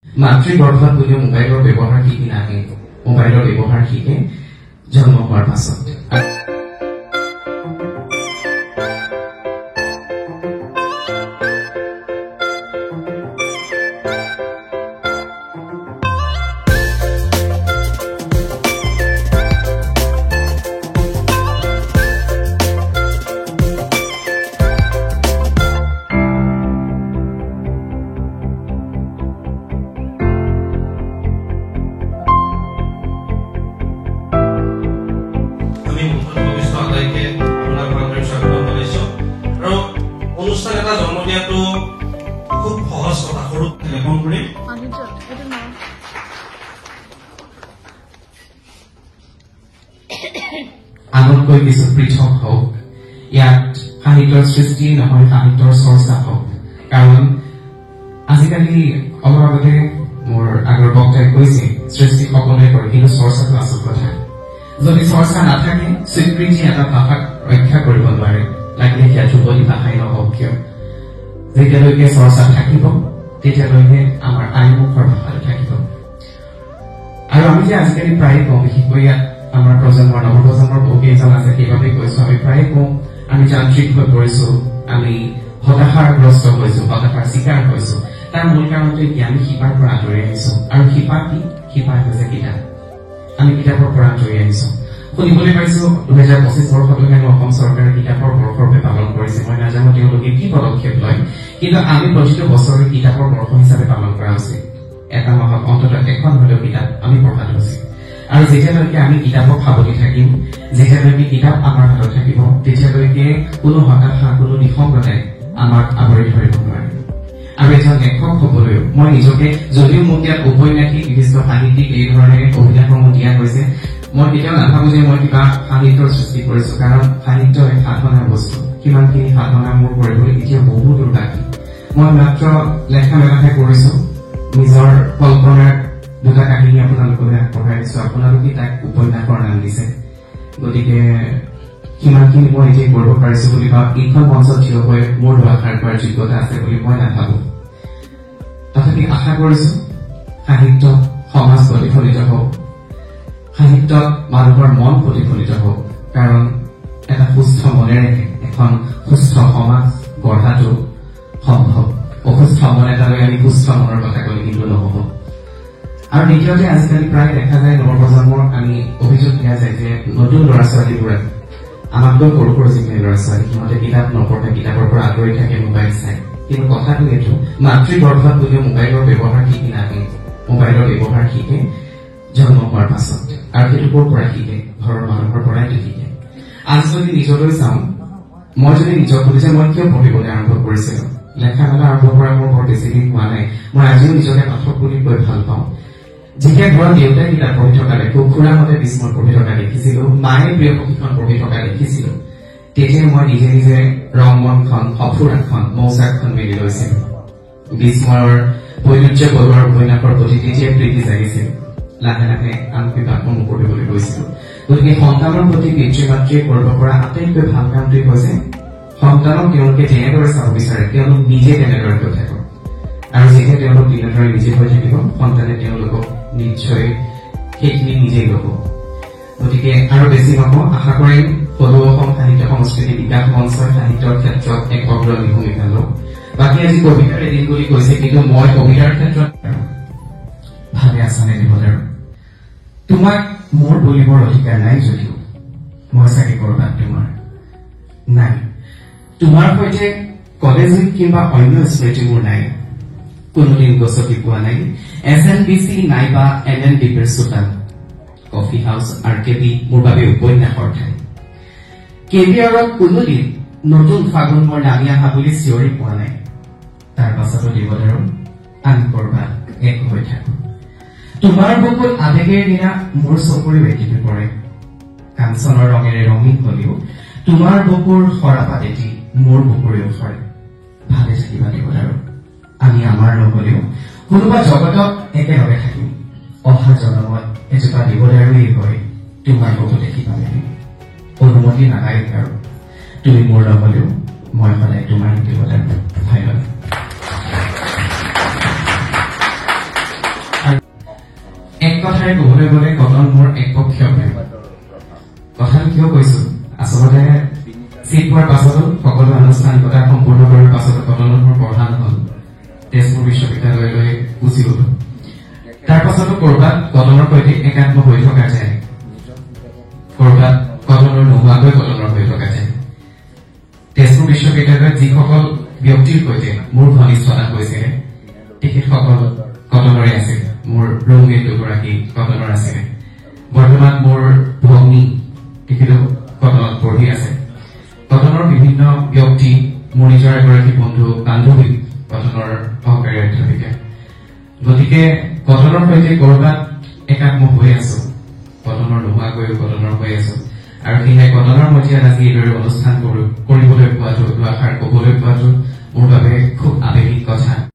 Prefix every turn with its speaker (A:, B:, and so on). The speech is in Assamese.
A: মাতৃগৰ্ভত বুলিও মোবাইলৰ ব্যৱহাৰ শিকি নাহে, মোবাইলৰ ব্যৱহাৰ শিকে জন্ম হোৱাৰ পাছত। আগতকৈ কিছু পৃথক হওক, ইয়াত সাহিত্যৰ সৃষ্টি নহয়, সাহিত্যৰ চৰ্চা হওক। কাৰণ আজিকালি অলপ আগতে মোৰ আগৰ বক্তাই কৈছে সৃষ্টি সকলোৱে কৰে, কিন্তু চৰ্চাটো আচল কথা। যদি চৰ্চা নাথাকে, স্বীকৃতি এটা ভাষাক ৰক্ষা কৰিব নোৱাৰে, লাগিলে সেয়া ধ্ৰুপদী ভাষাই নহওক কিয়। যেতিয়ালৈকে চৰ্চা থাকিব তেতিয়ালৈকে আমাৰ আইমুখৰ ভাষাটো থাকিব। আৰু আমি যে আজিকালি প্ৰায়ে কওঁ, বিশেষকৈ ইয়াত আমাৰ প্ৰজন্মৰ নৱপ্ৰজন্মৰ বহুকেইজন আছে, সেইবাবে কৈছো আমি প্ৰায়ে কওঁ আমি যান্ত্ৰিক হৈ পৰিছো, আমি হতাশাগ্ৰস্ত হৈছো, হতাশাৰ চিকাৰ হৈছো। তাৰ মূল কাৰণটো কি, আমি শিপাৰ পৰা আঁতৰি আহিছো। আৰু শিপা কি? শিপা হৈছে কিতাপ। আমি কিতাপৰ পৰা আঁতৰি আহিছো। শুনিবলৈ পাইছো 2025 বৰ্ষলৈকে অসম চৰকাৰে কিতাপৰ বৰ্ষৰূপে পালন কৰিছে। মই নাজানো তেওঁলোকে কি পদক্ষেপ লয়, কিন্তু আমি প্ৰতিটো বছৰে কিতাপৰ বৰ্ষ হিচাপে পালন কৰা উচিত। এটা মাহত অন্ততঃ এখন হলেও কিতাপ আমি পঢ়াটো উচিত। আৰু যেতিয়ালৈকে আমি কিতাপক সাৱটি থাকিম, যেতিয়ালৈকে কিতাপ আমাৰ হাতত থাকিব, তেতিয়ালৈকে কোনো হতাশা, কোনো নিসংগতাই আমাক আৱৰি ধৰিব নোৱাৰে। আৰু এজন লেখক হবলৈও মই নিজকে, যদিও মোক ইয়াত ঔপন্যাসিক বিশিষ্ট সাহিত্যিক এই ধৰণে অভিধানসমূহ দিয়া হৈছে, মই কেতিয়াও নাভাবো যে মই কিবা সাহিত্যৰ সৃষ্টি কৰিছো। কাৰণ সাহিত্য এক সাধনাৰ বস্তু। কিমানখিনি সাধনা মোৰ কৰিবলৈ এতিয়াও বহু দূৰ বাকী। মই মাত্ৰ লেখা মেলাহে কৰিছো, নিজৰ কল্পনাৰ দুটা কাহিনী আপোনালোকলৈ আগবঢ়াই দিছো। আপোনালোকে তাক উপন্যাসৰ নাম দিছে, গতিকে কিমানখিনি মই এতিয়া কৰিব পাৰিছো বুলি বা এইখন মঞ্চত থিয় হৈ মোৰ দুআষাৰ কৰাৰ যোগ্যতা আছে বুলি মই নাভাবো। তথাপি আশা কৰিছো সাহিত্যত সমাজ প্ৰতিফলিত হওক, সাহিত্যত মানুহৰ মন প্ৰতিফলিত হওক। কাৰণ এটা সুস্থ মনেৰে এখন সুস্থ সমাজ গঢ়াটো সম্ভৱ। অসুস্থ মন এটালৈ আমি সুস্থ মনৰ কথা ক'লে কিন্তু নহব। আৰু দ্বিতীয়তে আজিকালি প্ৰায় দেখা যায় নৱপ্ৰজন্মৰ, আমি অভিযোগ দিয়া যায় যে নতুন ল'ৰা ছোৱালীবোৰে আমাতকৈ সৰু সৰু যিখিনি ল'ৰা ছোৱালী, সিহঁতে কিতাপ নপঢ়ে, কিতাপৰ পৰা আঁতৰি থাকে, মোবাইল চায়। কিন্তু কথাটো এইটো, মাতৃগৰ্ভত বুলিও মোবাইলৰ ব্যৱহাৰ শিকি নাহে, মোবাইলৰ ব্যৱহাৰ শিকে জন্ম হোৱাৰ পাছত। আৰু সেইটো ক'ৰ পৰা শিকে? ঘৰৰ মানুহৰ পৰাইতো শিকে। আজি যদি নিজলৈ চাওঁ, মই যদি নিজক সুধো যে মই কিয় পঢ়িবলৈ আৰম্ভ কৰিছিলো, লেখা মেলা আৰম্ভ কৰা মোৰ বৰ বেছি দিন হোৱা নাই। মই আজিও নিজকে পাঠক বুলি কৈ ভাল পাওঁ। যেতিয়া ঘৰত দেউতাই কিতাপ পঢ়ি থকা দেখো, খুৰাহঁতে বিস্ময় পঢ়ি থকা দেখিছিলো, মায়ে প্ৰিয় পুথিখন পঢ়ি থকা দেখিছিলো, তেতিয়া মই নিজে নিজে ৰংমনখন, সফুৰাখন, মৌচাকখন মেলি লৈছিলো। বিস্ময়ৰ বৈদুৰ্য বৰুৱাৰ উপন্যাসৰ প্ৰতি তেতিয়াই প্ৰীতি জাগিছিল। লাহে লাহে আন কিতাপসমূহ পঢ়িবলৈ গৈছিলো। গতিকে সন্তানৰ প্ৰতি পিতৃ মাতৃয়ে কৰিব পৰা আটাইতকৈ ভাল কামটোৱেই হৈছে সন্তানক তেওঁলোকে যেনেদৰে চাব বিচাৰে তেওঁলোক নিজে তেনেদৰে হৈ থাকক। আৰু যেতিয়া তেওঁলোক তেনেদৰে নিজে হৈ থাকিব, সন্তানে তেওঁলোকক নিশ্চয় সেইখিনি নিজেই ল'ব। গতিকে আৰু বেছি নহব, আশা কৰিম সৰু অসম সাহিত্য সংস্কৃতি বিকাশ মঞ্চৰ সাহিত্যৰ ক্ষেত্ৰত এক অগ্ৰণী ভূমিকা লওক। বাকী আজি কবিতাৰ এদিন বুলি কৈছে, কিন্তু মই কবিতাৰ ক্ষেত্ৰত ভালে আছানে জীৱনৰ? তোমাক মোৰ বুলিবৰ অধিকাৰ নাই যদিও মই চাগে কৰবাত তোমাৰ নাই। তোমাৰ সৈতে কলেজীক কিংবা অন্য স্মৃতি মোৰ নাই। কোনোদিন গছকি পোৱা নাই SNBC নাইবা NNDPৰ চোতাল, কফি হাউচ RKB মোৰ বাবে উপন্যাসৰ ঠাই। কেৰিয়াৰত কোনোদিন নতুন ফাগুন মোৰ নামি অহা বুলি চিঞৰি পোৱা নাই। তাৰ পাছতো দিবলৈ আন কৰবাত এক হৈ থাকো। তোমাৰ বুকুত আবেগেৰ দিনা মোৰ চকুৰে বেটিপি পৰে। কাঞ্চনৰ ৰঙেৰে ৰঙীন হলেও তোমাৰ বুকুৰ সৰাপাত এটি মোৰ বুকুৰেও সৰে। ভালে থাকিবা দিবলৈ, আমি আমাৰ নহলেও কোনোবা জগতত একেলগে থাকিম। অহা জনমত এজোপা দিবলৈয়ে হয় তোমাৰ বুকু দেখি পালে। অনুমতি নালাগে আৰু তুমি মোৰ নহলেও মই সদায় তোমাৰ দিবলৈ। ধন্যবাদ। কথাই ক'বলৈ গ'লে কটন মোৰ একপক্ষীয় প্ৰেম। কথাটো কিয় কৈছো, আচলতে চিট পোৱাৰ পাছতো সকলো আনুষ্ঠানিকতা সম্পূৰ্ণ কৰাৰ পাছতো কটনত মোৰ পঢ়া নহ'ল। তেজপুৰ বিশ্ববিদ্যালয়লৈ গুচি গ'লো। তাৰ পাছতো ক'ৰবাত কটনৰ সৈতে একাত্ম হৈ থকা যায়, ক'ৰবাত কটনৰ নোহোৱাকৈ কটনৰ হৈ থকা যায়। তেজপুৰ বিশ্ববিদ্যালয়ত যিসকল ব্যক্তিৰ সৈতে মোৰ ঘনিষ্ঠতা হৈছিলে তেখেতসকল কটনৰে আছিল। মোৰ ৰুমমেট দুগৰাকী কটনৰ আছিলে। বৰ্তমান মোৰ ভগ্নী তেখেতো কটনত পঢ়ি আছে। কটনৰ বিভিন্ন ব্যক্তি, মোৰ নিজৰ এগৰাকী বন্ধু বান্ধৱী কটনৰ সহকাৰী অধ্যাপিকা। গতিকে কটনৰ সৈতে ক'ৰবাত একাত্ম হৈ আছো, কটনৰ নোহোৱাকৈও কটনৰ হৈ আছো। আৰু সেয়েহে কটনৰ মজিয়াত আজি এইদৰে অনুষ্ঠান কৰিবলৈ পোৱাটো, দুআষাৰ ক'বলৈ পোৱাটো মোৰ বাবে খুব আৱেগিক কথা।